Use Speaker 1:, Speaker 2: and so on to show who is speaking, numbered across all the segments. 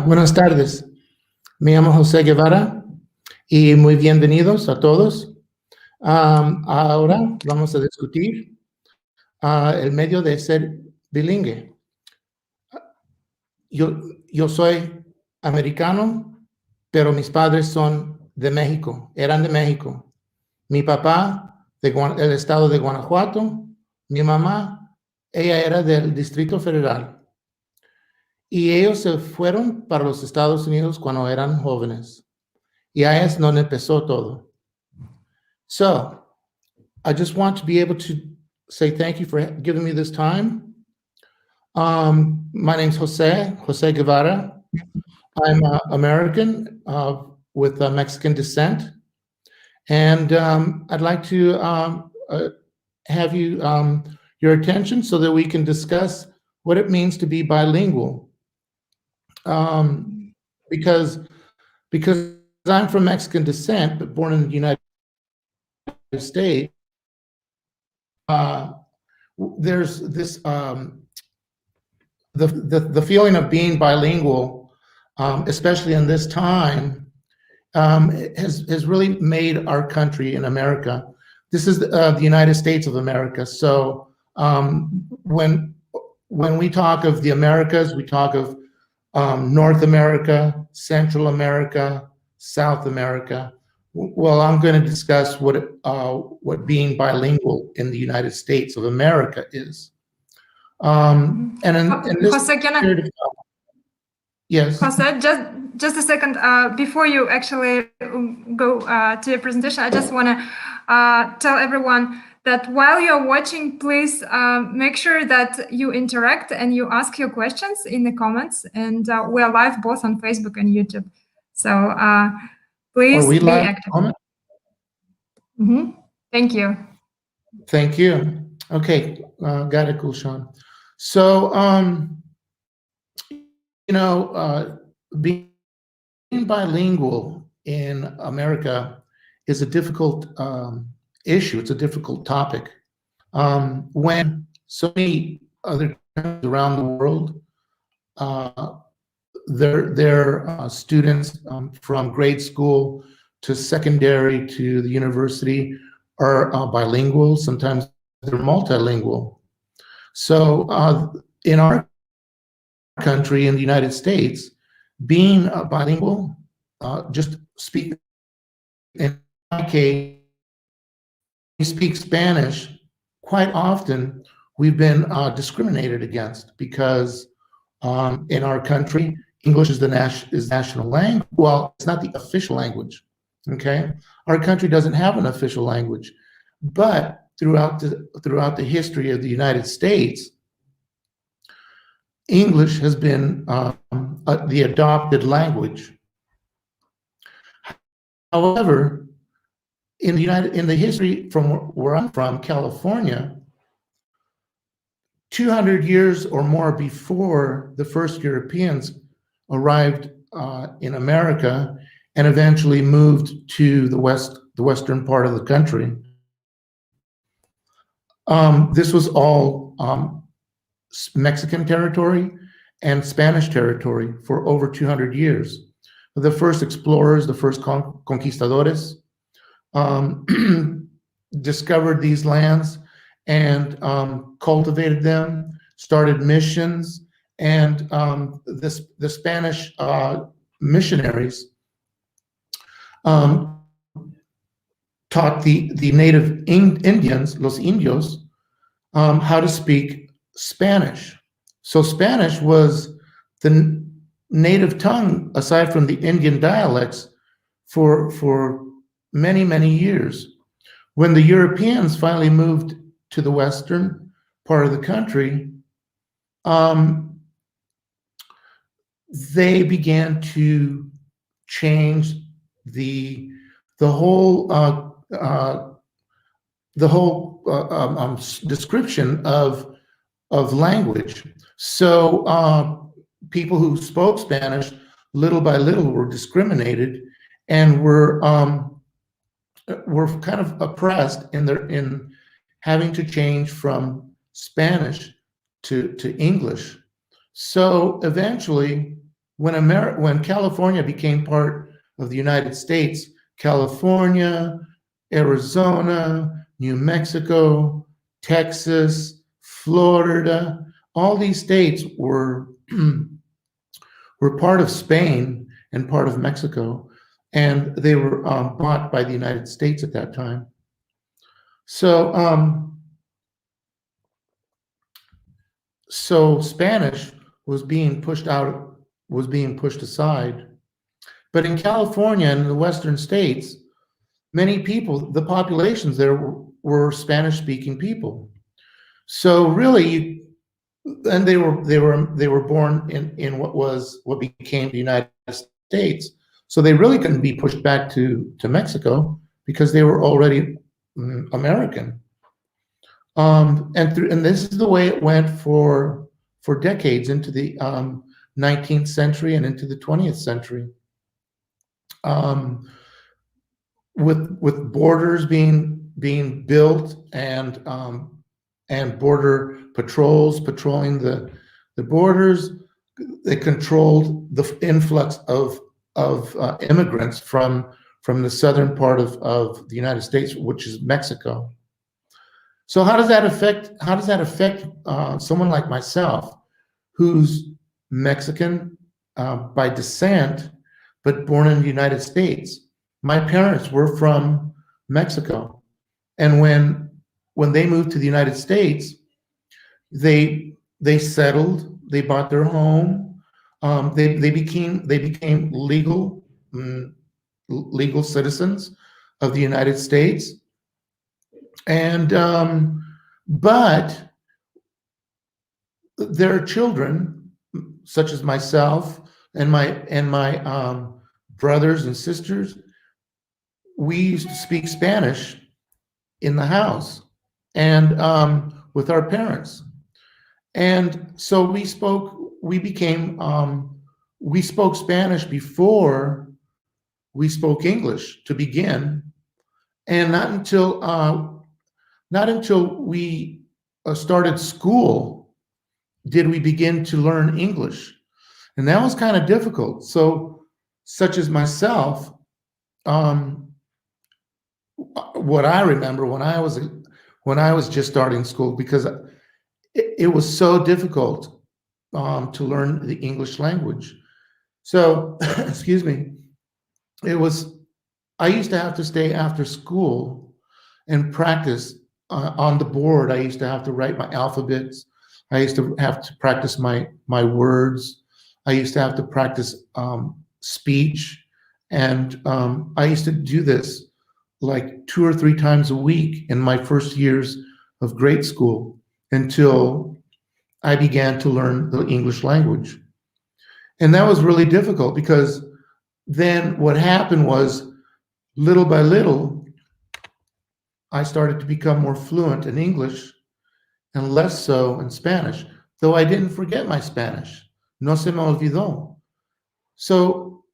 Speaker 1: Buenas tardes. Me llamo Jose Guevara y muy bienvenidos a todos. Ahora vamos a discutir el medio de ser bilingüe. Yo soy americano, pero mis padres son de México, eran de México. Mi papá del estado de Guanajuato, mi mamá, ella era del Distrito Federal. Y ellos se fueron para los Estados Unidos cuando eran jóvenes. Y ahí es donde empezó todo. So, I just want to be able to say thank you for giving me this time. My name's Jose Guevara. I'm American with Mexican descent. And I'd like to have your attention so that we can discuss what it means to be bilingual. Because I'm from Mexican descent, but born in the United States, there's this the feeling of being bilingual, especially in this time, has really made our country in America. This is the United States of America. So when we talk of the Americas, we talk of North America, Central America, South America. Well, I'm going to discuss what being bilingual in the United States of America is. And in this
Speaker 2: Jose,
Speaker 1: yes.
Speaker 2: Jose, just a second. Before you actually go to your presentation, I just want to tell everyone that while you're watching, please make sure that you interact and you ask your questions in the comments. And we're live both on Facebook and YouTube. So please be active. Thank you.
Speaker 1: Thank you. Okay, got it, Gulshan. So, being bilingual in America is a difficult issue. It's a difficult topic. When so many other countries around the world, their students from grade school to secondary to the university are bilingual. Sometimes they're multilingual. So in our country, in the United States, being bilingual, just speak, in my case, we speak Spanish, quite often we've been discriminated against because in our country, English is national language. Well, it's not the official language, okay? Our country doesn't have an official language, but throughout the history of the United States, English has been the adopted language. However, in the history from where I'm from, California, 200 years or more before the first Europeans arrived in America and eventually moved to the western part of the country, this was all Mexican territory and Spanish territory for over 200 years. The first explorers, the first conquistadores, discovered these lands and cultivated them, started missions, and the Spanish missionaries taught the native Indians, los indios, how to speak Spanish. So Spanish was the native tongue, aside from the Indian dialects, for many, many years. When the Europeans finally moved to the western part of the country, they began to change the whole description of language. So people who spoke Spanish, little by little, were discriminated and were kind of oppressed in having to change from Spanish to English. So eventually, when California became part of the United States, California, Arizona, New Mexico, Texas, Florida, all these states were were part of Spain and part of Mexico, and they were bought by the United States at that time. So, so Spanish was being pushed aside. But in California and in the western states, many people, the populations there were Spanish-speaking people. So really, and they were born in what became the United States. So they really couldn't be pushed back to Mexico because they were already American. And this is the way it went for decades into the 19th century and into the 20th century. With borders being built and border patrols patrolling the borders, they controlled the influx of immigrants from the southern part of the United States, which is Mexico. So how does that affect someone like myself, who's Mexican by descent, but born in the United States? My parents were from Mexico, and when they moved to the United States, they settled, they bought their home, they became legal citizens of the United States, and but their children, such as myself and my brothers and sisters, we used to speak Spanish in the house and with our parents. And so we spoke Spanish before we spoke English to begin. And not until we started school did we begin to learn English. And that was kind of difficult. So, such as myself, what I remember when I was just starting school, because it was so difficult to learn the English language. So, excuse me, I used to have to stay after school and practice on the board. I used to have to write my alphabets. I used to have to practice my words. I used to have to practice speech. And I used to do this like 2 or 3 times a week in my first years of grade school until I began to learn the English language. And that was really difficult because then what happened was, little by little, I started to become more fluent in English and less so in Spanish, though I didn't forget my Spanish. No se me olvidó. So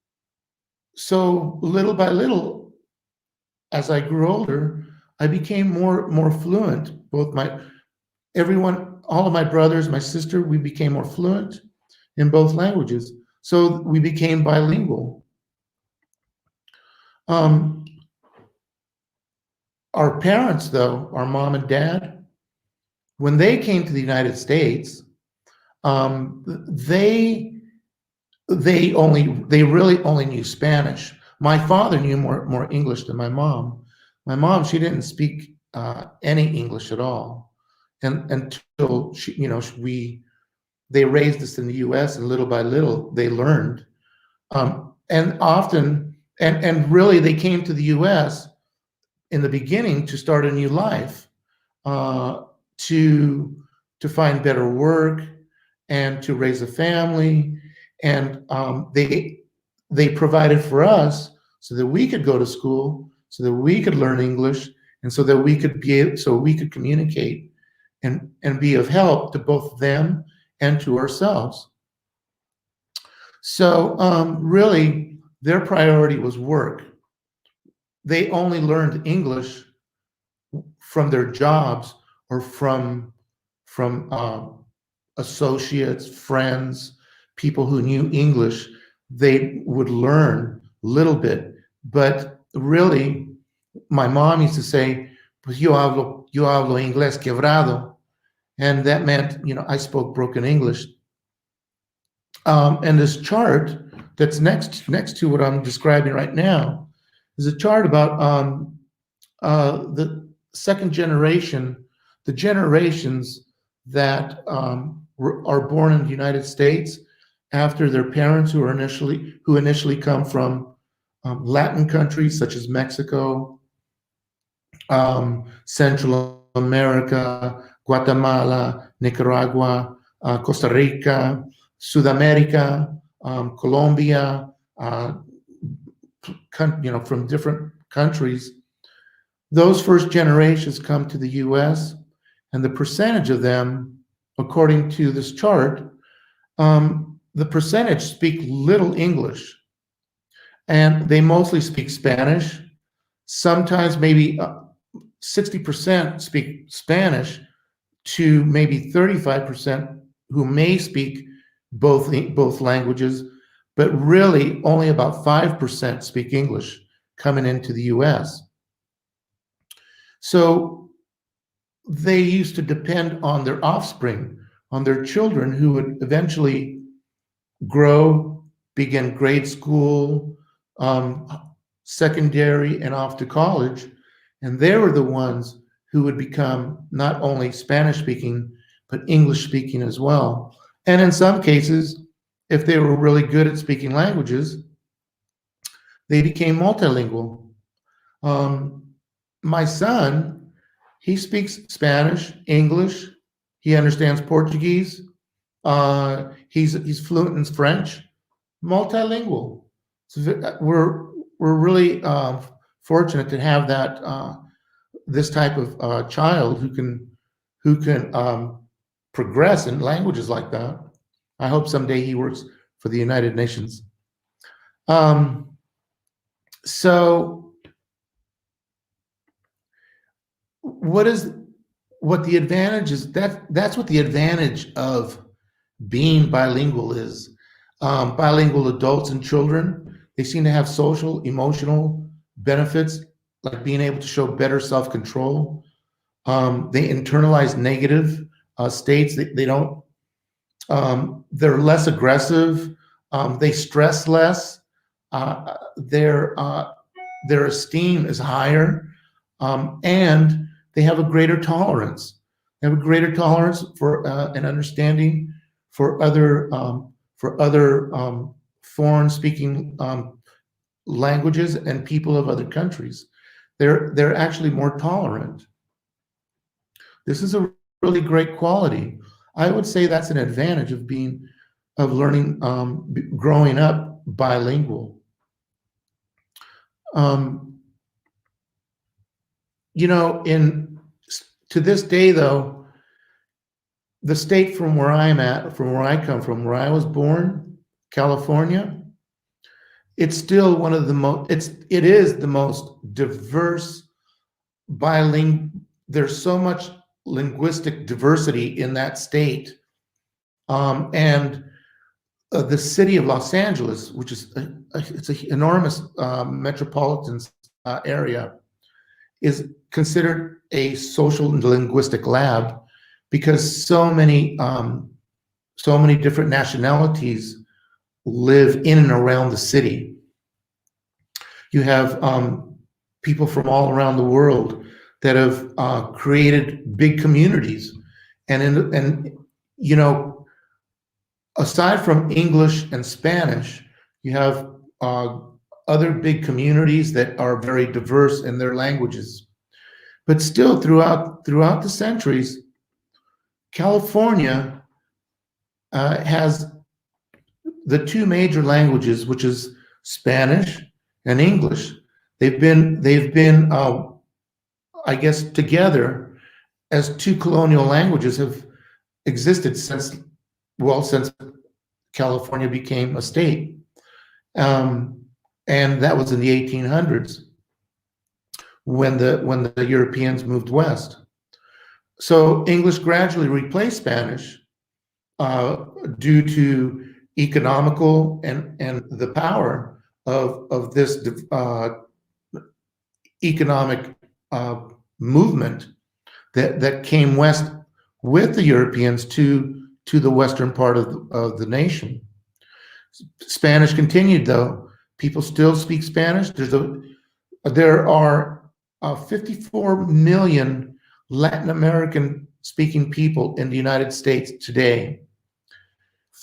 Speaker 1: little by little, as I grew older, I became more fluent. All of my brothers, my sister, we became more fluent in both languages. So we became bilingual. Our parents, though, our mom and dad, when they came to the United States, they really only knew Spanish. My father knew more English than my mom. My mom, she didn't speak any English at all, and until they raised us in the U.S. and little by little they learned, and often and really they came to the U.S. in the beginning to start a new life, to find better work and to raise a family, and they provided for us so that we could go to school, so that we could learn English, and so that we could communicate and be of help to both them and to ourselves. So really, their priority was work. They only learned English from their jobs or from associates, friends, people who knew English, they would learn a little bit. But really, my mom used to say, pues yo hablo inglés quebrado. And that meant, I spoke broken English. And this chart that's next to what I'm describing right now is a chart about the second generation, the generations that are born in the United States after their parents who initially come from Latin countries such as Mexico, Central America, Guatemala, Nicaragua, Costa Rica, South America, Colombia, from different countries. Those first generations come to the U.S., and the percentage of them, according to this chart, the percentage speak little English, and they mostly speak Spanish. Sometimes maybe 60% speak Spanish to maybe 35% who may speak both languages, but really only about 5% speak English coming into the U.S. So they used to depend on their offspring, on their children who would eventually grow, begin grade school, secondary, and off to college. And they were the ones who would become not only Spanish speaking, but English speaking as well. And in some cases, if they were really good at speaking languages, they became multilingual. My son, he speaks Spanish, English, he understands Portuguese, he's fluent in French, multilingual. So we're really fortunate to have that this type of child who can progress in languages like that. I hope someday he works for the United Nations. So what the advantage is, that's what the advantage of being bilingual is. Bilingual adults and children, they seem to have social, emotional benefits, like being able to show better self-control. They internalize negative states. They don't, they're less aggressive. They stress less. Their esteem is higher, and they have a greater tolerance. They have a greater tolerance for an understanding for other foreign-speaking languages and people of other countries. They're actually more tolerant. This is a really great quality. I would say that's an advantage of learning, growing up bilingual. To this day, though, the state from where I come from, where I was born, California, it's still one of the most, it is the most diverse bilingual. There's so much linguistic diversity in that state. And the city of Los Angeles, which is it's an enormous metropolitan area, is considered a social and linguistic lab because so many different nationalities live in and around the city. You have people from all around the world that have created big communities, and aside from English and Spanish, you have other big communities that are very diverse in their languages. But still, throughout the centuries, California has the two major languages, which is Spanish and English. They've been I guess together as two colonial languages have existed since California became a state. And that was in the 1800s when the Europeans moved west. So English gradually replaced Spanish due to economical and the power of this economic movement that came west with the Europeans to the western part of the nation. Spanish continued, though. People still speak Spanish. There are 54 million Latin American speaking people in the United States today.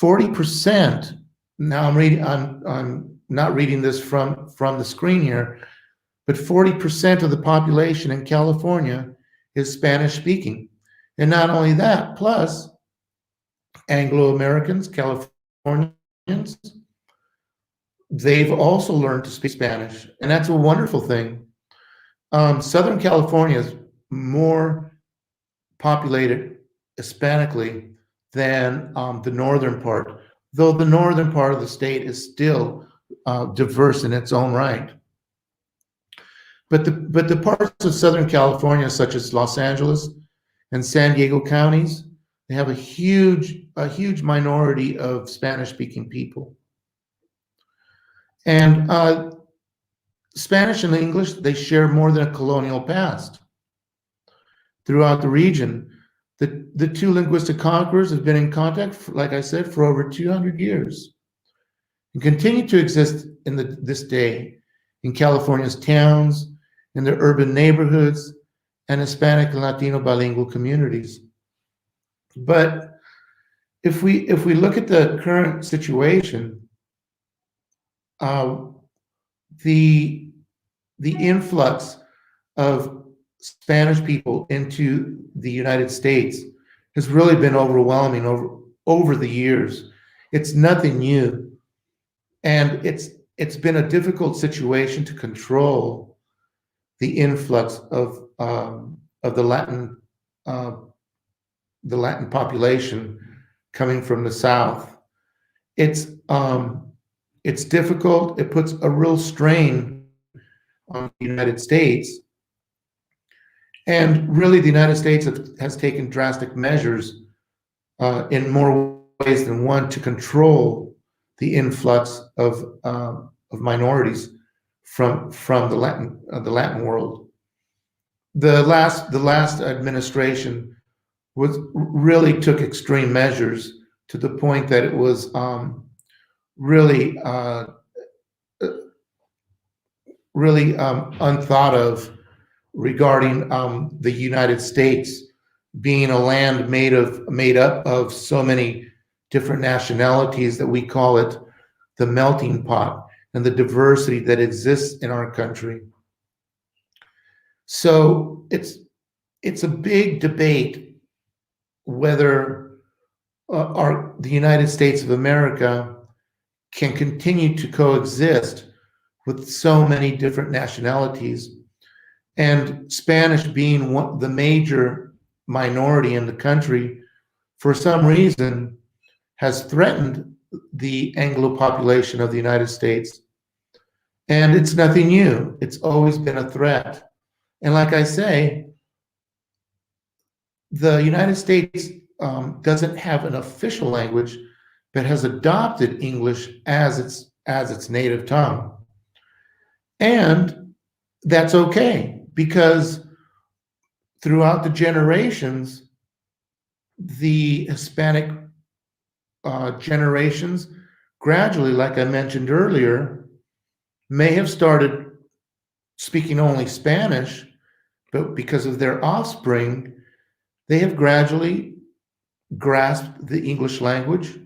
Speaker 1: 40%, now I'm not reading this from the screen here, but 40% of the population in California is Spanish speaking. And not only that, plus Anglo-Americans, Californians, they've also learned to speak Spanish, and that's a wonderful thing. Southern California is more populated Hispanically than the northern part, though the northern part of the state is still diverse in its own right. But the parts of Southern California, such as Los Angeles and San Diego counties, they have a huge minority of Spanish-speaking people. And Spanish and English, they share more than a colonial past. Throughout the region, the two linguistic conquerors have been in contact, like I said, for over 200 years and continue to exist in this day in California's towns, in their urban neighborhoods, and Hispanic and Latino bilingual communities. But if we look at the current situation, the influx of Spanish people into the United States has really been overwhelming over the years. It's nothing new, and it's been a difficult situation to control the influx of the Latin population coming from the South. It's difficult. It puts a real strain on the United States. And really, the United States has taken drastic measures in more ways than one to control the influx of minorities from the Latin world. The last administration really took extreme measures to the point that it was really unthought of regarding the United States being a land made up of so many different nationalities that we call it the melting pot, and the diversity that exists in our country. So it's a big debate whether the United States of America can continue to coexist with so many different nationalities, and Spanish being the major minority in the country, for some reason, has threatened the Anglo population of the United States. And it's nothing new. It's always been a threat. And like I say, the United States doesn't have an official language, but has adopted English as its native tongue. And that's okay, because throughout the generations, the Hispanic generations gradually, like I mentioned earlier, may have started speaking only Spanish, but because of their offspring, they have gradually grasped the English language.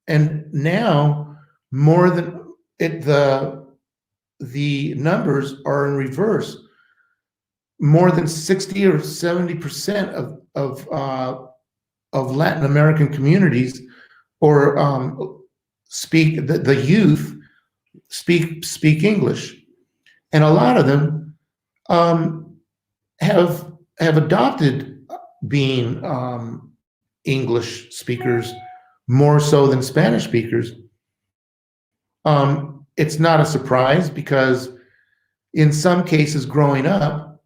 Speaker 1: And now more than the numbers are in reverse. More than 60 or 70% of Latin American communities, or speak the youth speak English, and a lot of them have adopted being English speakers more so than Spanish speakers. It's not a surprise, because in some cases growing up,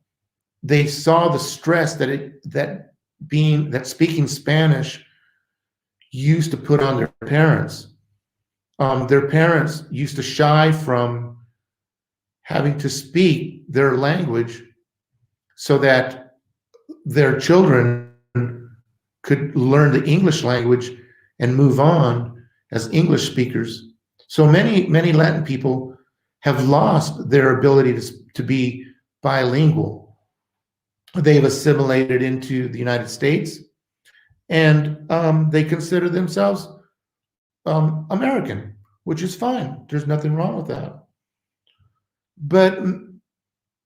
Speaker 1: they saw the stress that speaking Spanish used to put on their parents. their parents used to shy from having to speak their language so that their children could learn the English language and move on as English speakers. So many Latin people have lost their ability to be bilingual. They've assimilated into the United States, and they consider themselves American, which is fine. There's nothing wrong with that. But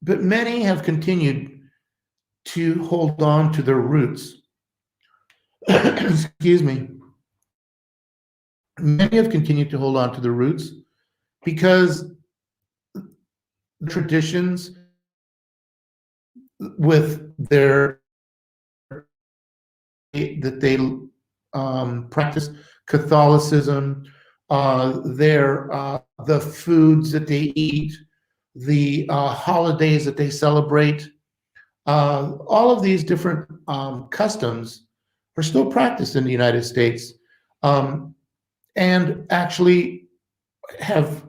Speaker 1: many have continued to hold on to their roots. Excuse me. Many have continued to hold on to their roots because traditions with their that they practice Catholicism, the foods that they eat, the holidays that they celebrate, all of these different customs are still practiced in the United States, and actually have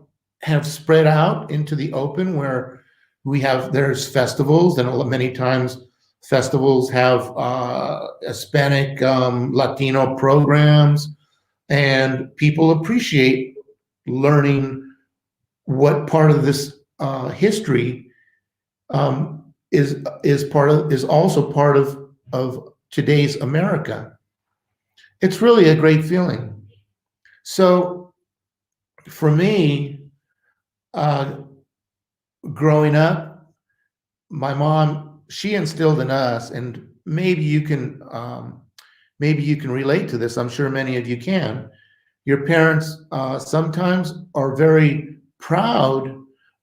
Speaker 1: spread out into the open, where there's festivals, and many times festivals have Hispanic, Latino programs, and people appreciate learning what part of this history is also part of today's America. It's really a great feeling. So for me, growing up, my mom, she instilled in us, and maybe you can relate to this. I'm sure many of you can. Your parents sometimes are very proud,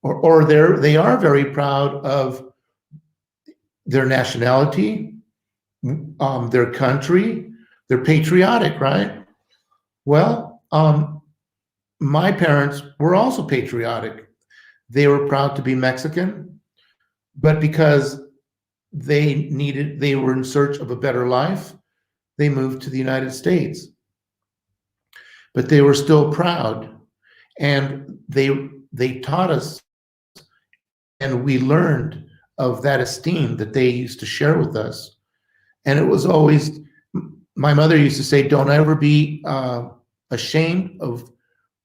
Speaker 1: or they are very proud of their nationality, their country. They're patriotic, right? Well, my parents were also patriotic. They were proud to be Mexican, but because they were in search of a better life, they moved to the United States. But they were still proud, and they taught us, and we learned of that esteem that they used to share with us. And it was always, my mother used to say, don't ever be ashamed of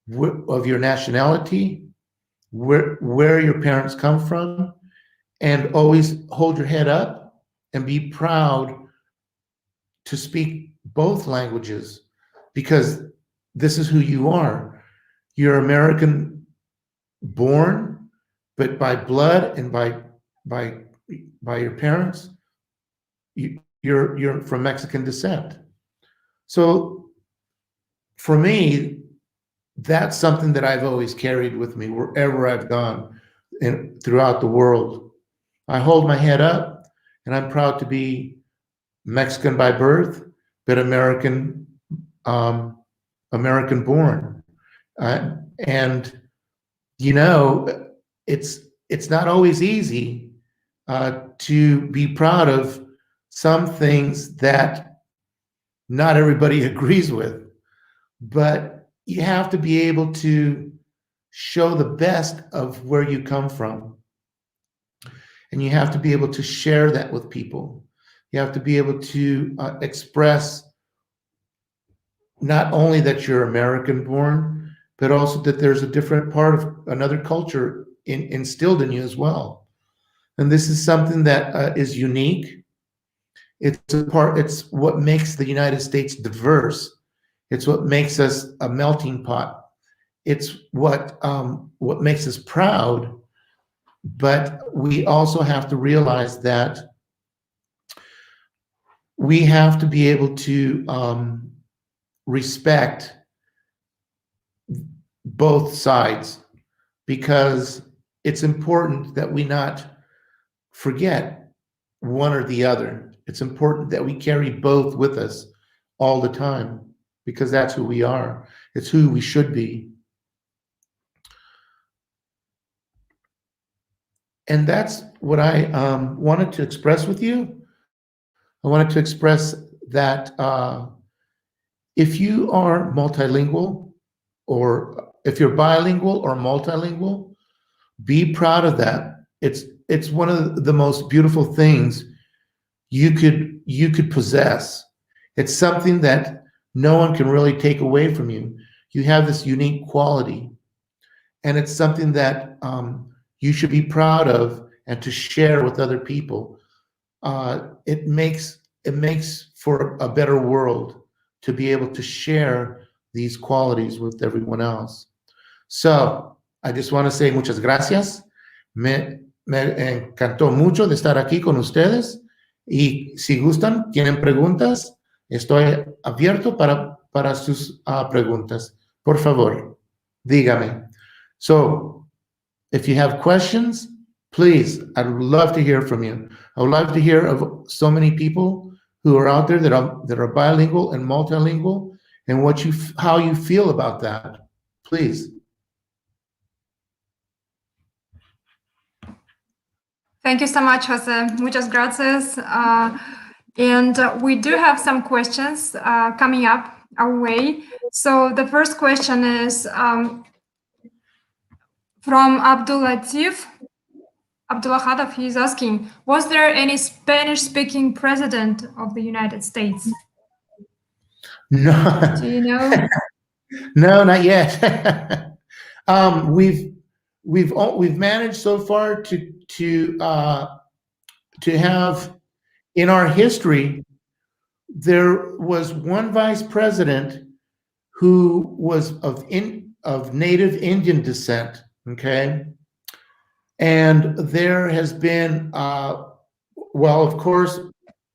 Speaker 1: your nationality, where your parents come from, and always hold your head up and be proud to speak both languages, because this is who you are. You're American born, but by blood and by your parents, you're from Mexican descent. So for me, that's something that I've always carried with me wherever I've gone throughout the world. I hold my head up, and I'm proud to be Mexican by birth, but American born. And it's not always easy to be proud of some things that not everybody agrees with, but you have to be able to show the best of where you come from. And you have to be able to share that with people. You have to be able to express not only that you're American born, but also that there's a different part of another culture instilled in you as well. And this is something that is unique. It's what makes the United States diverse. It's what makes us a melting pot. It's what makes us proud. But we also have to realize that we have to be able to respect both sides, because it's important that we not forget one or the other. It's important that we carry both with us all the time, because that's who we are. It's who we should be. And that's what I wanted to express with you. I wanted to express that if you are multilingual, or if you're bilingual or multilingual, be proud of that. It's one of the most beautiful things you could possess. It's something that no one can really take away from you. You have this unique quality, and it's something that you should be proud of and to share with other people. It makes for a better world to be able to share these qualities with everyone else. So I just want to say muchas gracias. Me encantó mucho de estar aquí con ustedes. Y si gustan, tienen preguntas, estoy abierto para sus preguntas. Por favor, dígame. So, if you have questions, please, I'd love to hear from you. I would love to hear of so many people who are out there that are bilingual and multilingual, and how you feel about that. Please.
Speaker 2: Thank you so much, Jose. Muchas gracias. And we do have some questions coming up our way. So the first question is from Abdulatif. Abdullah Hadaf, he's asking, was there any Spanish-speaking president of the United States?
Speaker 1: No.
Speaker 2: Do you know?
Speaker 1: No, not yet. We've managed so far to have, in our history, there was one vice president who was of native Indian descent. Okay. And there has been, well, of course,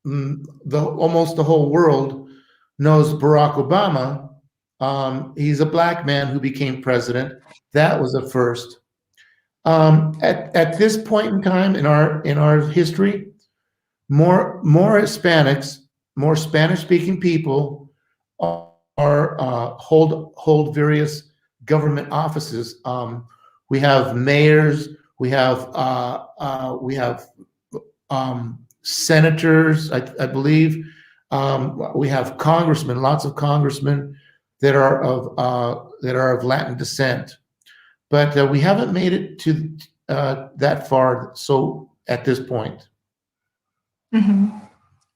Speaker 1: almost the whole world knows Barack Obama. He's a black man who became president. That was a first. At this point in time in our history, more Hispanics, more Spanish-speaking people hold various government offices. We have mayors. We have senators, I believe. We have congressmen, lots of congressmen that are of Latin descent, but we haven't made it to that far. So at this point,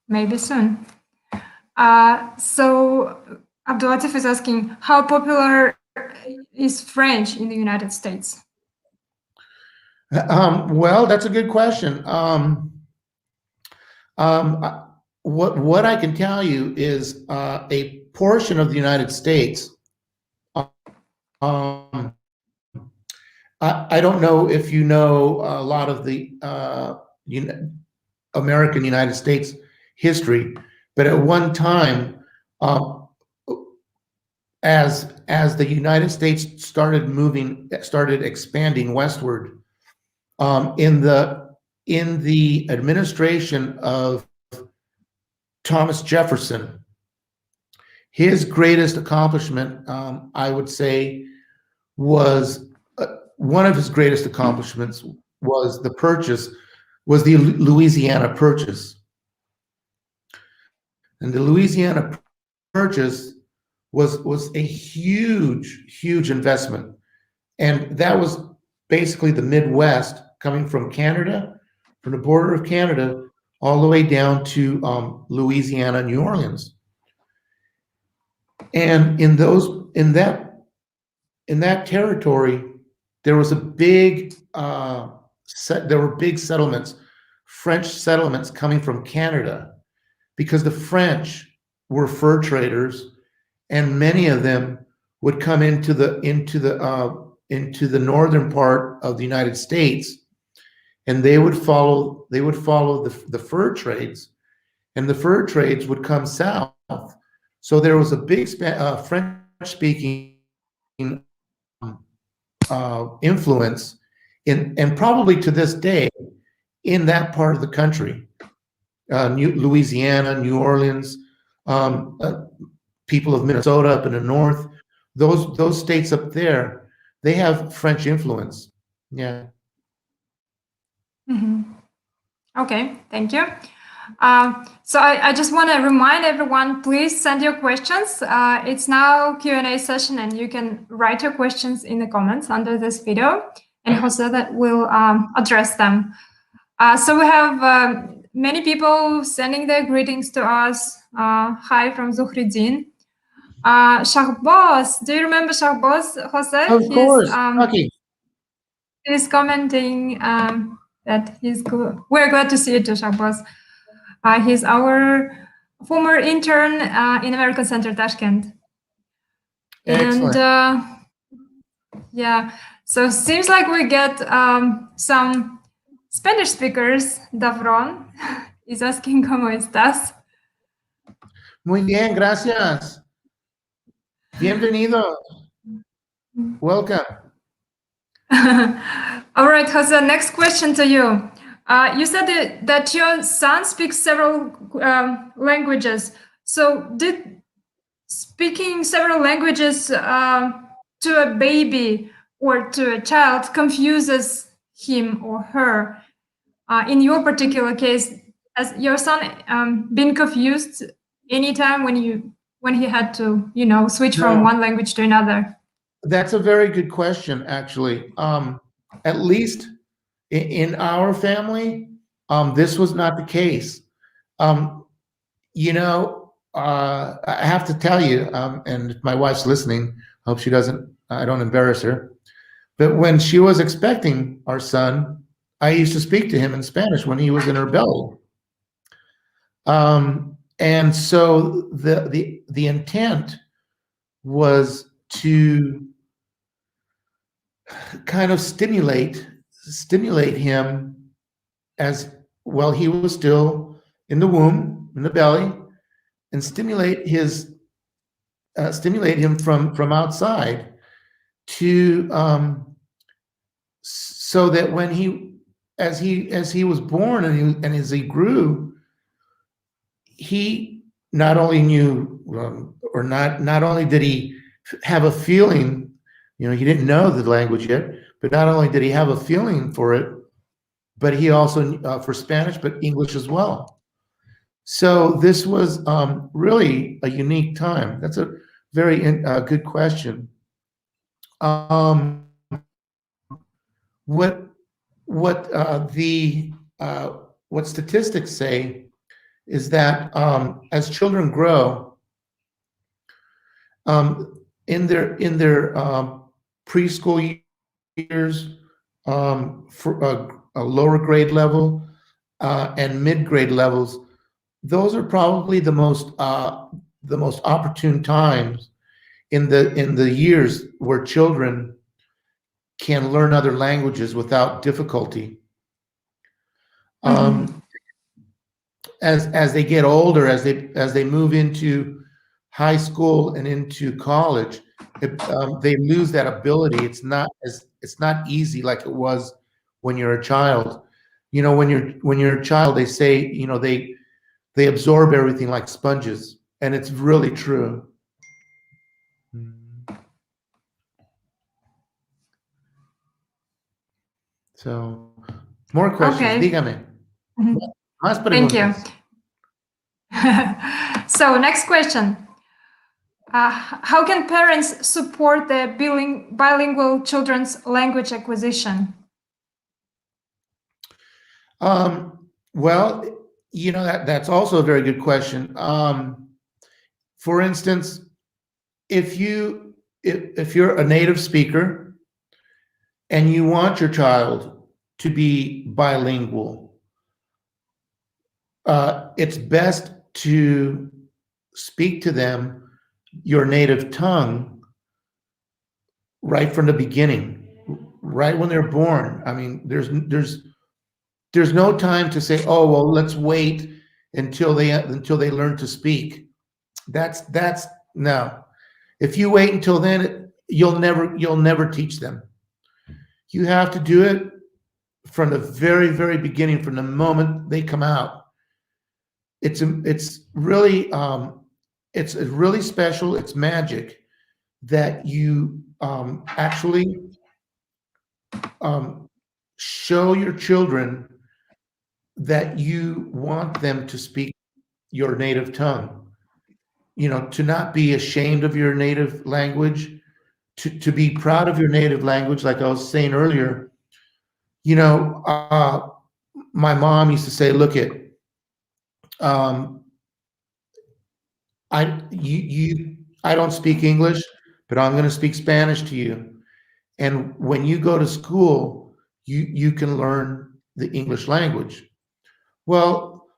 Speaker 2: Maybe soon. So Abdulatif is asking, how popular is French in the United States?
Speaker 1: Well, that's a good question. What I can tell you is a portion of the United States. I don't know if you know a lot of the American United States history, but at one time, as the United States started expanding westward, in the administration of Thomas Jefferson, his greatest accomplishment, I would say, was one of his greatest accomplishments was the Louisiana Purchase. And the Louisiana Purchase was a huge investment. And that was basically the Midwest, coming from Canada, from the border of Canada, all the way down to Louisiana, New Orleans. And in that territory, there was there were big settlements, French settlements coming from Canada, because the French were fur traders, and many of them would come into the northern part of the United States, and they would follow the fur trades, and the fur trades would come south. So there was a big French-speaking influence and probably to this day in that part of the country, Louisiana, New Orleans, people of Minnesota up in the north, those states up there, they have French influence. Yeah.
Speaker 2: Okay, thank you. So I just want to remind everyone, please send your questions. It's now Q&A session, and you can write your questions in the comments under this video, and Jose that will address them. So we have many people sending their greetings to us. Hi from Zuhriddin. Shahbaz, do you remember Shahbaz, Jose?
Speaker 1: Of course. Okay.
Speaker 2: He's commenting that he's good. We're glad to see you too, Shahbaz. He's our former intern in American Center, Tashkent.
Speaker 1: Excellent.
Speaker 2: And yeah, so seems like we get some Spanish speakers. Davron is asking cómo estás.
Speaker 1: Muy bien, gracias. Bienvenido. Welcome.
Speaker 2: All right, Jose, next question to you. You said that your son speaks several languages. So did speaking several languages to a baby or to a child confuses him or her? In your particular case, has your son been confused anytime when he had to, switch from one language to another?
Speaker 1: That's a very good question, actually. At least in our family, this was not the case. I have to tell you, and if my wife's listening, I hope I don't embarrass her. But when she was expecting our son, I used to speak to him in Spanish when he was in her belly. And so the intent was to kind of stimulate him as well. He was still in the womb, in the belly, and stimulate him from outside to so that when as he was born and as he grew, he not only knew or not only did he have a feeling. He didn't know the language yet, but not only did he have a feeling for it, but he also for Spanish, but English as well. So this was really a unique time. That's a very good question. What statistics say is that as children grow, in their preschool years, for a lower grade level and mid-grade levels, those are probably the most opportune times in the years where children can learn other languages without difficulty. As they get older, as they move into high school and into college, they lose that ability. It's not easy like it was when you're a child. When you're a child, they say they absorb everything like sponges, and it's really true. So, more questions.
Speaker 2: Okay.
Speaker 1: Dígame.
Speaker 2: Más preguntas. Thank you. So, next question. How can parents support the bilingual children's language acquisition?
Speaker 1: Well, that's also a very good question. For instance, if you're a native speaker and you want your child to be bilingual, it's best to speak to them your native tongue right from the beginning, right when they're born. I mean, there's no time to say, oh, well, let's wait until they learn to speak. That's no. If you wait until then, you'll never teach them. You have to do it from the very, very beginning, from the moment they come out. It's really special. It's magic that you actually show your children that you want them to speak your native tongue, to not be ashamed of your native language, to be proud of your native language. Like I was saying earlier, my mom used to say, look at, I don't speak English, but I'm going to speak Spanish to you. And when you go to school, you can learn the English language. Well,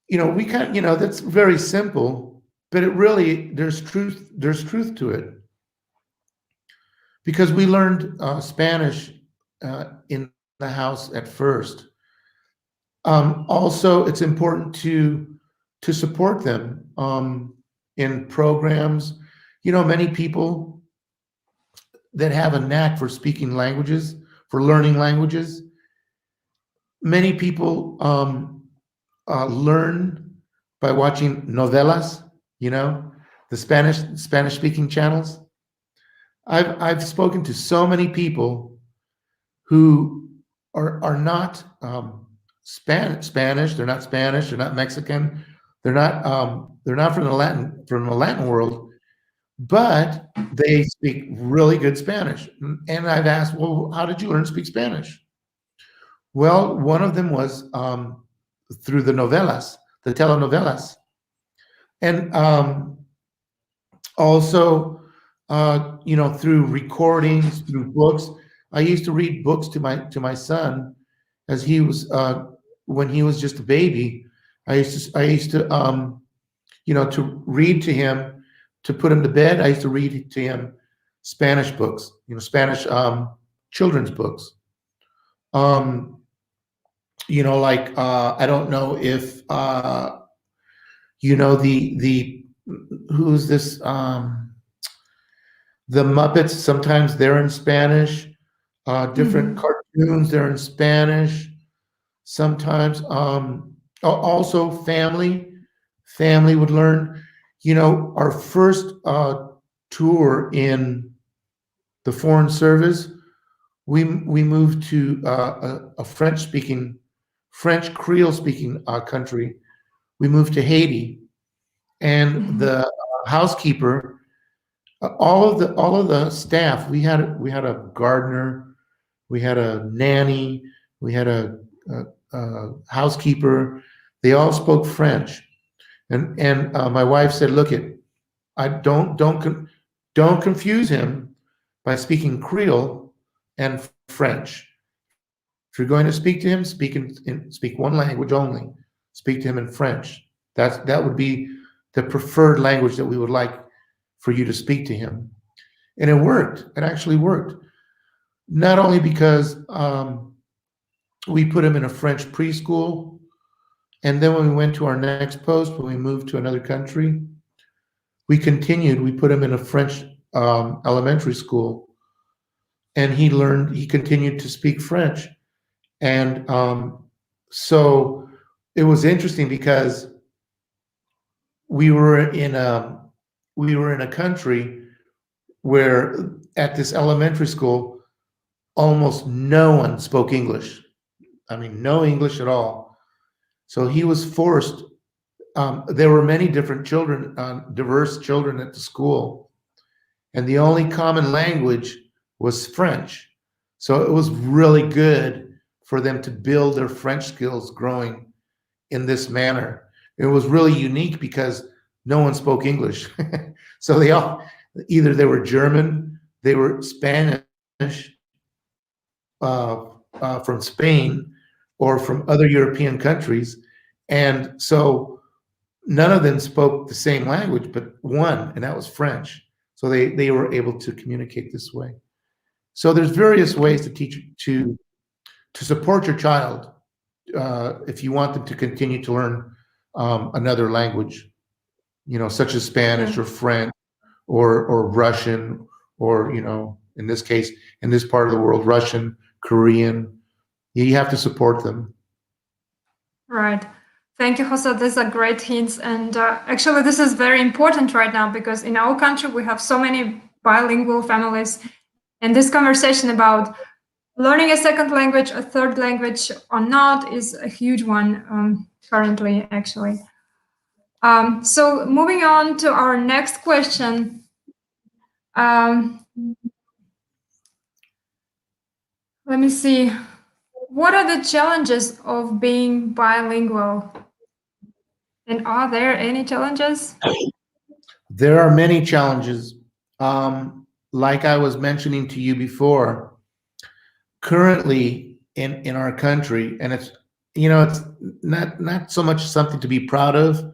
Speaker 1: we kind of, that's very simple, but it really, there's truth to it. Because we learned Spanish in the house at first. Also, it's important to support them in programs. Many people that have a knack for speaking languages, for learning languages, many people learn by watching novelas, the Spanish speaking channels. I've spoken to so many people who are not Spanish. They're not Spanish. They're not Mexican. They're not from the Latin world, but they speak really good Spanish. And I've asked, well, how did you learn to speak Spanish? Well, one of them was through the novelas, the telenovelas, and also through recordings, through books. I used to read books to my son as he was when he was just a baby. I used to to read to him, to put him to bed. I used to read to him Spanish books, Spanish children's books. Like I don't know if the who's this the Muppets. Sometimes they're in Spanish. Different cartoons, they're in Spanish. Sometimes also family would learn. Our first tour in the Foreign Service, we moved to a French Creole speaking country. We moved to Haiti, and the housekeeper, all of the staff, we had a gardener, we had a nanny, we had a housekeeper. They all spoke French, and my wife said, "Look, don't confuse him by speaking Creole and French. If you're going to speak to him, speak one language only. Speak to him in French. That would be the preferred language that we would like for you to speak to him." And it worked. It actually worked. Not only because we put him in a French preschool, and then when we went to our next post, when we moved to another country, we continued. We put him in a French elementary school, and he continued to speak French. And so it was interesting because we were in a country where at this elementary school, almost no one spoke English. I mean, no English at all. So he was forced. There were many different children, diverse children at the school, and the only common language was French. So it was really good for them to build their French skills growing in this manner. It was really unique because no one spoke English. So they were German, they were Spanish, from Spain, or from other European countries. And so none of them spoke the same language, but one, and that was French. So they were able to communicate this way. So there's various ways to teach, to support your child if you want them to continue to learn another language, such as Spanish or French or Russian, or, in this case, in this part of the world, Russian, Korean. You have to support them.
Speaker 2: Right. Thank you, Jose. These are great hints. And actually, this is very important right now because in our country, we have so many bilingual families. And this conversation about learning a second language, a third language or not is a huge one currently, actually. So moving on to our next question. Let me see. What are the challenges of being bilingual? And are there any challenges?
Speaker 1: There are many challenges. Like I was mentioning to you before, currently in our country, and it's it's not so much something to be proud of.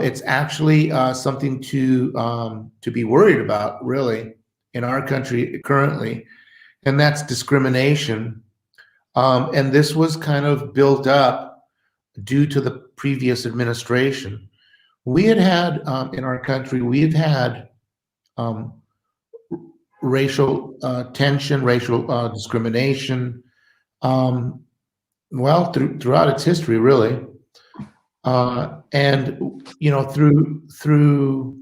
Speaker 1: It's actually something to be worried about, really, in our country currently, and that's discrimination. And this was kind of built up due to the previous administration. We had in our country, we had had racial tension, racial discrimination, well, throughout its history, really. And through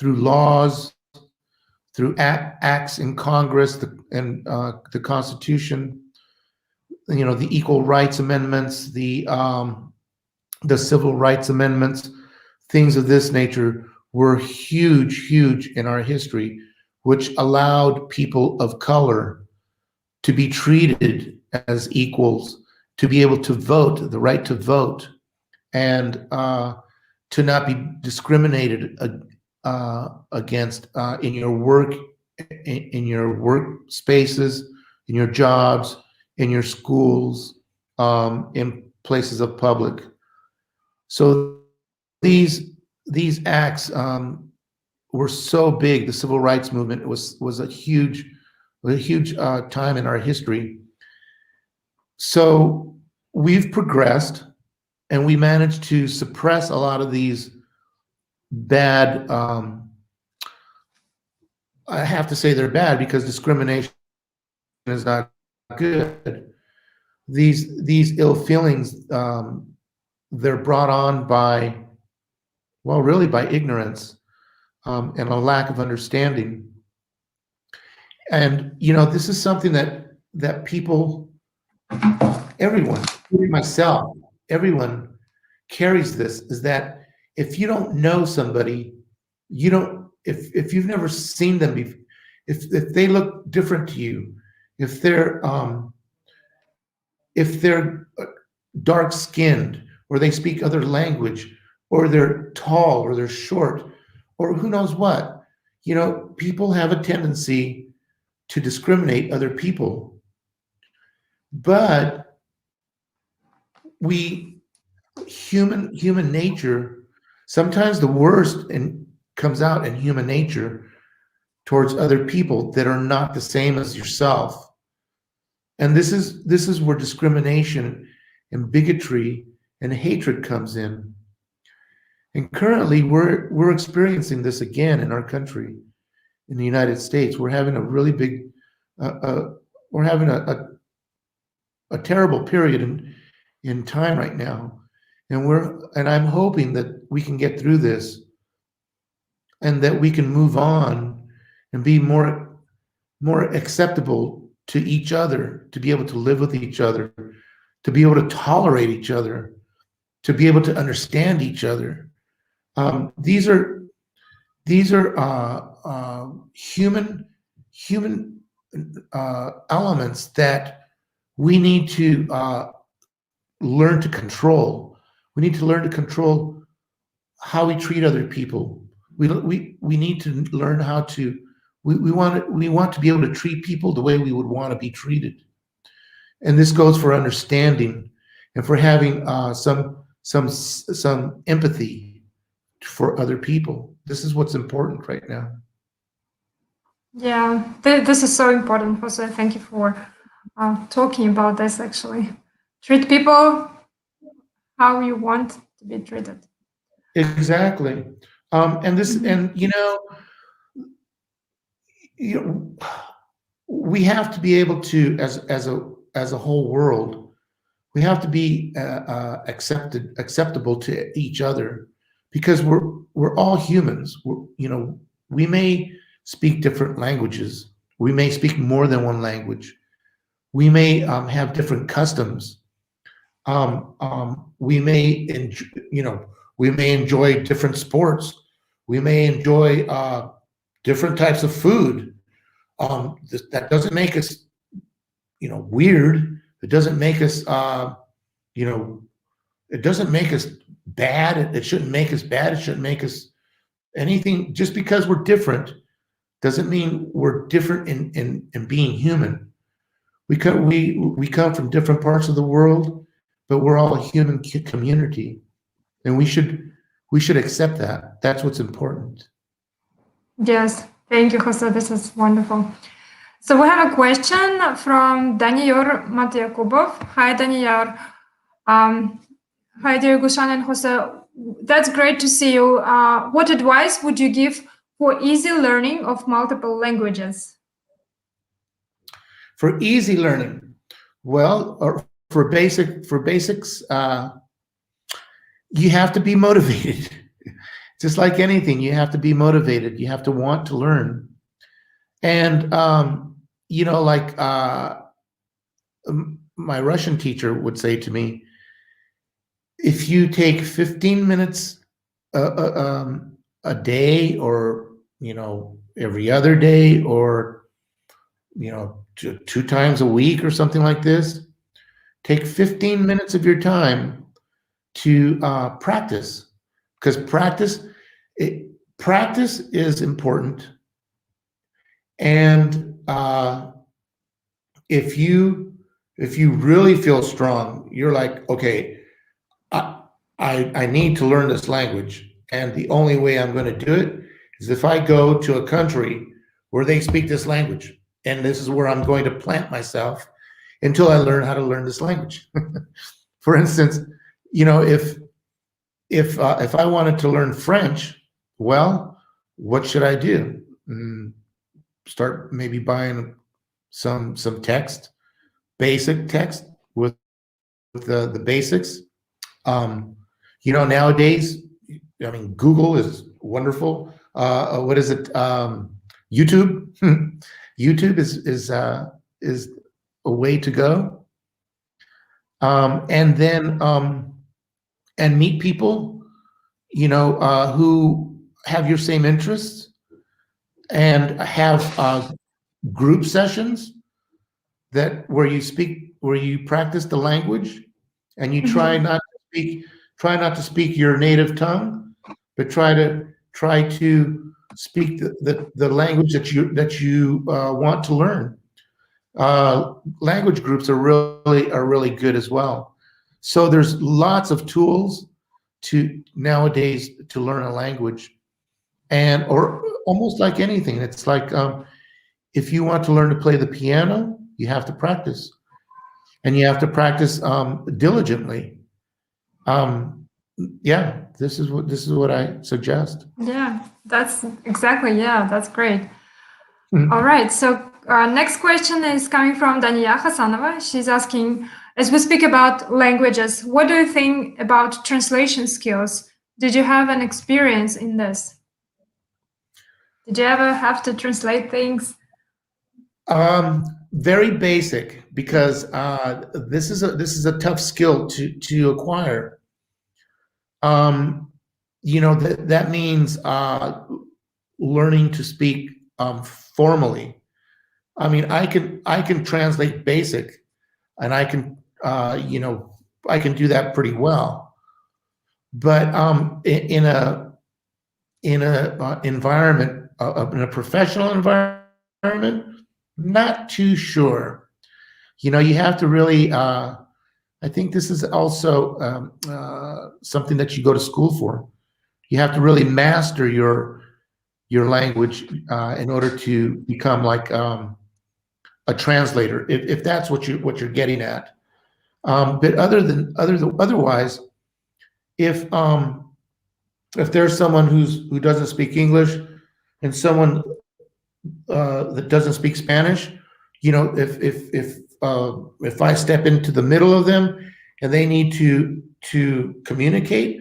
Speaker 1: laws, through acts in Congress, and the Constitution, the Equal Rights Amendments, the Civil Rights Amendments, things of this nature were huge in our history, which allowed people of color to be treated as equals, to be able to vote, the right to vote, and to not be discriminated against in your work, in your workspaces, in your jobs, in your schools, in places of public. So these acts were so big. The civil rights movement was a huge time in our history. So we've progressed, and we managed to suppress a lot of these bad. I have to say they're bad because discrimination is not good. These ill feelings, they're brought on by, well, really by ignorance and a lack of understanding. And this is something that people, everyone, including myself, everyone carries this, is that if you don't know somebody, if you've never seen them before, if they look different to you, if they're dark skinned, or they speak other language, or they're tall, or they're short, or who knows what, people have a tendency to discriminate other people. But human nature, sometimes the worst comes out in human nature towards other people that are not the same as yourself. And this is where discrimination and bigotry and hatred comes in. And currently we're experiencing this again in our country, in the United States. We're having a really big we're having a terrible period in time right now. And I'm hoping that we can get through this, and that we can move on and be more acceptable to each other, to be able to live with each other, to be able to tolerate each other, to be able to understand each other. These are human elements that we need to learn to control. We need to learn to control how we treat other people. We need to learn how to. We want to be able to treat people the way we would want to be treated. And this goes for understanding and for having some empathy for other people. This is what's important right now.
Speaker 2: Yeah, this is so important, Jose. Thank you for talking about this. Actually, treat people how you want to be treated.
Speaker 1: Exactly. And we have to be able to, as a whole world, we have to be acceptable to each other, because we're all humans. We may speak different languages. We may speak more than one language. We may have different customs. We may, we may enjoy different sports. We may enjoy different types of food. That doesn't make us, weird. It doesn't make us, it doesn't make us bad. It shouldn't make us bad. It shouldn't make us anything. Just because we're different doesn't mean we're different in being human. We come from different parts of the world, but we're all a human community, and we should accept that. That's what's important.
Speaker 2: Yes, thank you, Jose. This is wonderful. So we have a question from Daniel Matyakubov. Hi, Daniel. Hi, dear Gushan and Jose. That's great to see you. What advice would you give for easy learning of multiple languages?
Speaker 1: For easy learning, well, or for basics, you have to be motivated. Just like anything, you have to be motivated. You have to want to learn. And like my Russian teacher would say to me, if you take 15 minutes a day, or every other day, or two times a week or something like this, take 15 minutes of your time to practice, because practice is important. And if you really feel strong, you're like, okay, I need to learn this language, and the only way I'm going to do it is if I go to a country where they speak this language, and this is where I'm going to plant myself until I learn how to learn this language. For instance, if I wanted to learn French, well, what should I do? Start maybe buying some text, basic text with the basics. Nowadays, Google is wonderful. What is it? YouTube. YouTube is a way to go. And then and meet people, who have your same interests, and have group sessions where you practice the language, and you try not to speak your native tongue, but try to speak the language that you want to learn. Language groups are really good as well. So there's lots of tools nowadays to learn a language, or almost like anything. It's like if you want to learn to play the piano, you have to practice, and you have to practice diligently. This is what I suggest.
Speaker 2: Yeah, that's exactly. Yeah, that's great. All right. So next question is coming from Dania Hasanova. She's asking, as we speak about languages, what do you think about translation skills? Did you have an experience in this? Did you ever have to translate things?
Speaker 1: Very basic, because this is a tough skill to acquire. That means learning to speak formally. I can translate basic, and I can I can do that pretty well. But in a environment, in a professional environment, not too sure. You have to really. I think this is also something that you go to school for. You have to really master your language in order to become like a translator, if that's what you're getting at. But otherwise, if there's someone who doesn't speak English, and someone that doesn't speak Spanish, if I step into the middle of them and they need to communicate,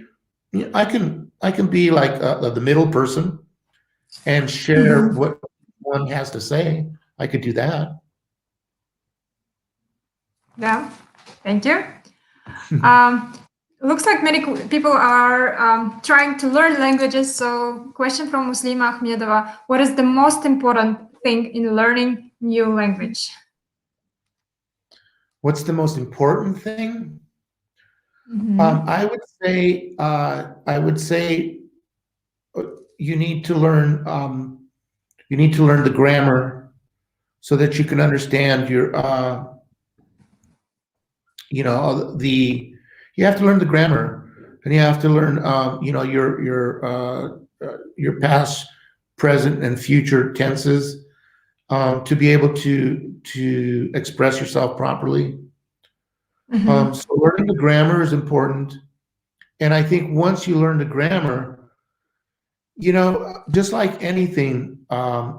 Speaker 1: I can be like the middle person and share what one has to say. I could do that.
Speaker 2: Yeah, thank you. Looks like many people are trying to learn languages. So, question from Muslima Ahmedova: what is the most important thing in learning new language?
Speaker 1: What's the most important thing?
Speaker 2: Mhm.
Speaker 1: I would say you need to learn the grammar so that you can understand your you have to learn the grammar, and you have to learn your past, present, and future tenses to be able to express yourself properly.
Speaker 2: Mhm.
Speaker 1: So learning the grammar is important, and I think once you learn the grammar, just like anything,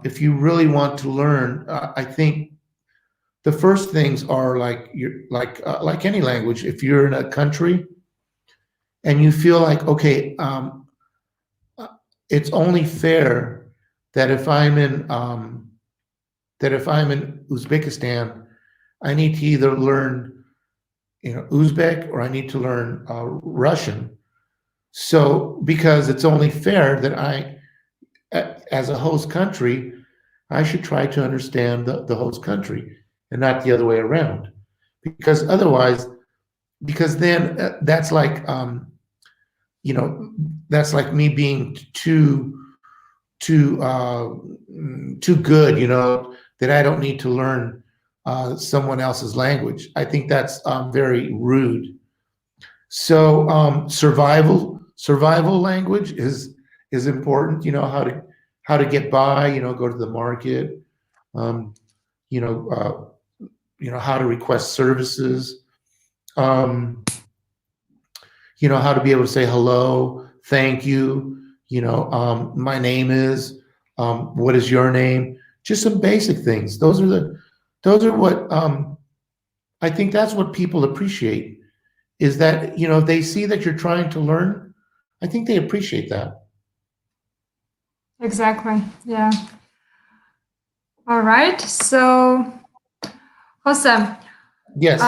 Speaker 1: if you really want to learn, I think the first things are like any language. If you're in a country and you feel like, okay, it's only fair that if I'm in Uzbekistan, I need to either learn, Uzbek, or I need to learn Russian. So because it's only fair that as a host country, I should try to understand the host country and not the other way around. Because then that's like, that's like me being too good, that I don't need to learn someone else's language. I think that's very rude. So survival language is important. How to get by. Go to the market. Um, you know, how to request services. Um, how to be able to say hello, thank you. My name is. What is your name? Just some basic things. Those are what I think. That's what people appreciate. Is that if they see that you're trying to learn, I think they appreciate that.
Speaker 2: Exactly. Yeah. All right. So, Jose,
Speaker 1: Yes.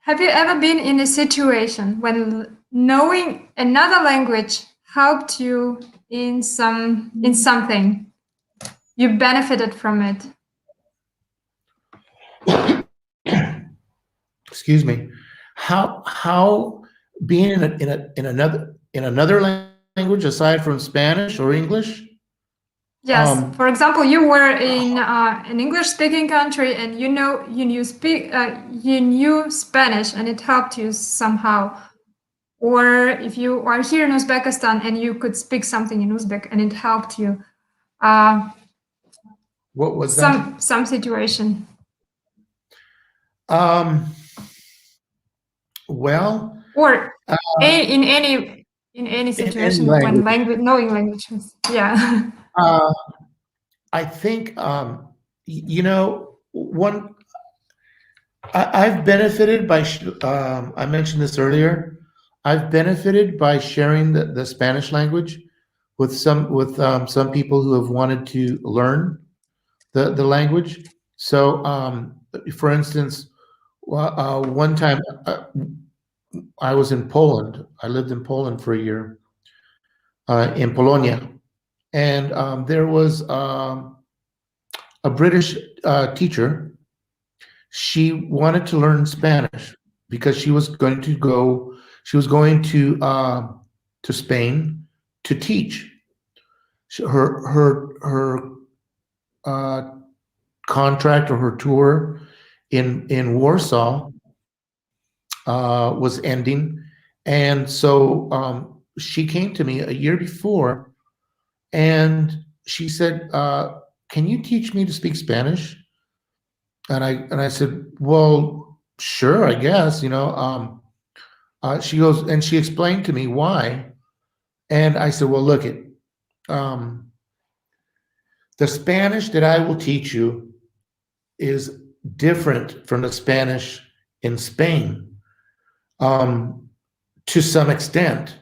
Speaker 2: have you ever been in a situation when knowing another language helped you in something? You benefited from it.
Speaker 1: Excuse me. How being in another language aside from Spanish or English?
Speaker 2: Yes. For example, you were in an English-speaking country, and you knew Spanish, and it helped you somehow. Or if you are here in Uzbekistan and you could speak something in Uzbek, and it helped you.
Speaker 1: What was that?
Speaker 2: Some situation.
Speaker 1: Well,
Speaker 2: Or in any situation when knowing languages. Yeah.
Speaker 1: I think one. I've benefited by. I mentioned this earlier. I've benefited by sharing the Spanish language with some people who have wanted to learn the language. So, for instance, one time I was in Poland. I lived in Poland for a year, in Polonia, and there was a British teacher. She wanted to learn Spanish because she was going to go. She was going to Spain to teach. Her contract, or her tour in Warsaw was ending, and so she came to me a year before, and she said, "Can you teach me to speak Spanish?" And I said, "Well, sure, I guess." She goes, and she explained to me why, and I said, "Well, look it. The Spanish that I will teach you is different from the Spanish in Spain, to some extent,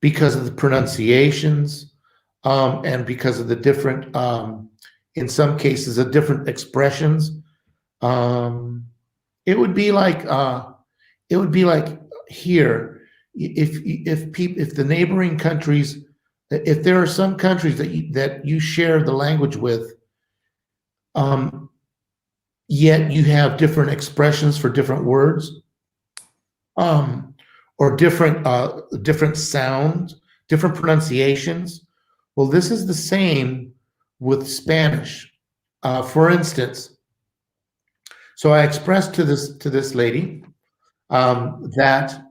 Speaker 1: because of the pronunciations, and because of the different, in some cases, the different expressions. It would be like here, if the neighboring countries, if there are some countries that you share the language with, yet you have different expressions for different words, or different sounds, different pronunciations. Well, this is the same with Spanish. For instance, so I expressed to this lady that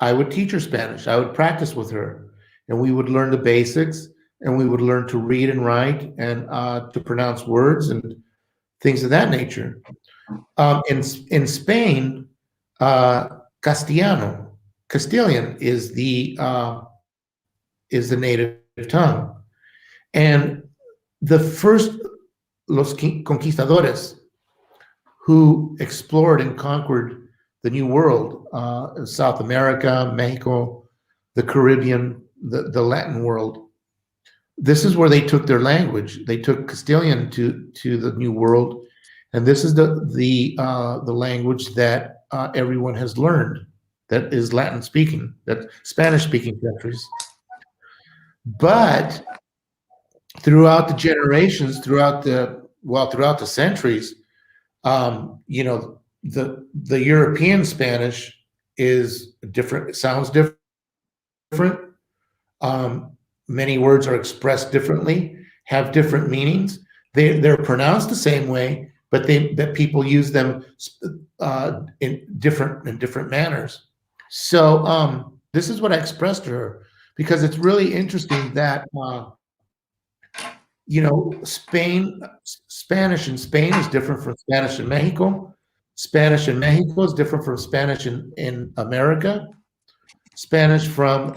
Speaker 1: I would teach her Spanish. I would practice with her, and we would learn the basics, and we would learn to read and write, and to pronounce words and things of that nature. In Spain, Castilian is the native tongue, and the first los conquistadores who explored and conquered the New World, South America, Mexico, the Caribbean, the Latin world. This is where they took their language. They took Castilian to the New World, and this is the language that everyone has learned. That is Latin speaking, that Spanish speaking countries. But throughout the generations, throughout the centuries, you know, the European Spanish is different. It sounds different. Many words are expressed differently, have different meanings. They're pronounced the same way, but people use them in different manners. So this is what I expressed to her, because it's really interesting that you know, Spanish in Spain is different from Spanish in Mexico. Spanish in Mexico is different from Spanish in America. Spanish from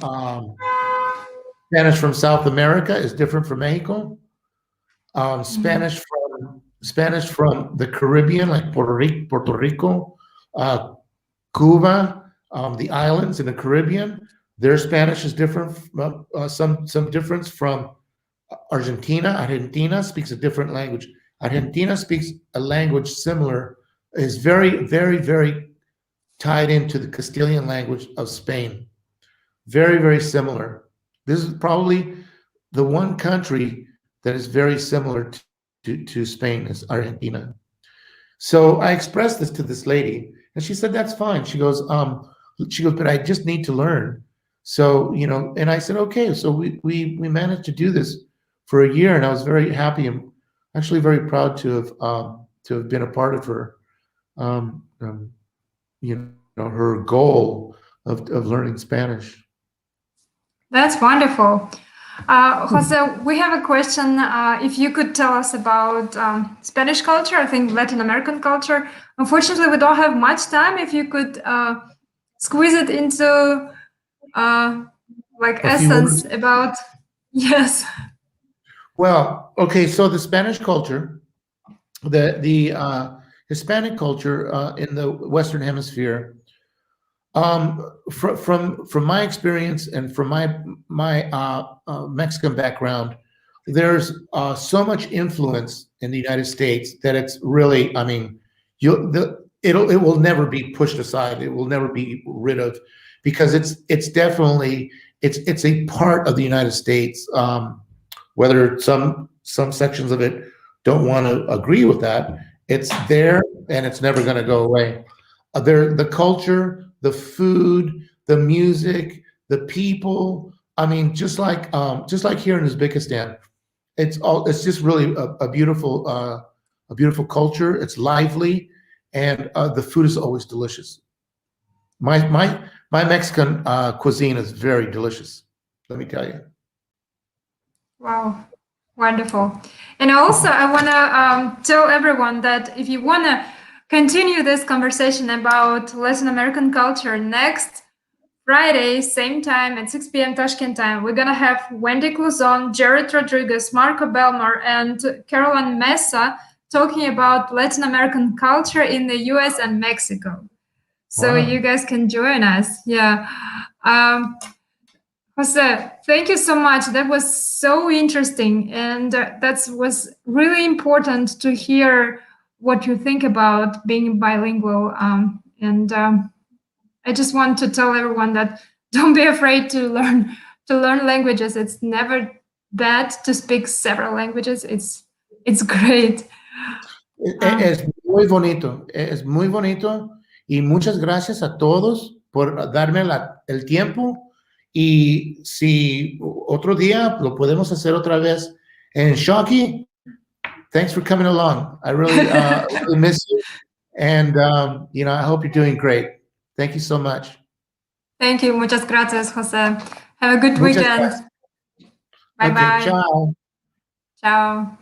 Speaker 1: South America is different from Mexico. Spanish from the Caribbean, like Puerto Rico, Cuba, the islands in the Caribbean, their Spanish is different. Some difference from Argentina. Argentina speaks a different language. Argentina speaks a language similar, is very, very, very tied into the Castilian language of Spain. Very, very similar. This is probably the one country that is very similar to Spain, is Argentina. So I expressed this to this lady, and she said, that's fine. She goes, but I just need to learn. So, you know, and I said, okay. So we managed to do this for a year, and I was very happy and actually very proud to have been a part of her, you know, her goal of learning Spanish.
Speaker 2: That's wonderful. Jose, we have a question. If you could tell us about Spanish culture, I think Latin American culture. Unfortunately, we don't have much time. If you could squeeze it into like essence about, yes.
Speaker 1: Well, okay, so the Spanish culture, the Hispanic culture in the Western Hemisphere, from my experience and from my Mexican background, there's so much influence in the United States that it's really, I mean, it will never be pushed aside. It will never be rid of, because it's definitely it's a part of the United States. Whether some sections of it don't want to agree with that, it's there and it's never going to go away. The culture, the food, the music, the people. I mean, just like here in Uzbekistan, it's just really a beautiful culture. It's lively, and the food is always delicious. My Mexican cuisine is very delicious, let me tell you.
Speaker 2: Wow, wonderful. And also, I want to tell everyone that if you want to continue this conversation about Latin American culture, next Friday, same time at 6 p.m. Tashkent time, we're going to have Wendy Cluzon, Jared Rodriguez, Marco Belmar, and Caroline Mesa talking about Latin American culture in the US and Mexico. So wow, you guys can join us. Yeah. Jose, thank you so much. That was so interesting. And that was really important to hear what you think about being bilingual. And I just want to tell everyone that don't be afraid to learn languages. It's never bad to speak several languages. It's great.
Speaker 1: Es muy bonito y muchas gracias a todos por darme el tiempo y si otro día lo podemos hacer otra vez en Shoki, thanks for coming along. I really, really miss you and, I hope you're doing great. Thank you so much.
Speaker 2: Thank you. Muchas gracias, Jose. Have a good
Speaker 1: Muchas
Speaker 2: weekend.
Speaker 1: gracias.
Speaker 2: Bye-bye.
Speaker 1: Okay, ciao.
Speaker 2: Ciao.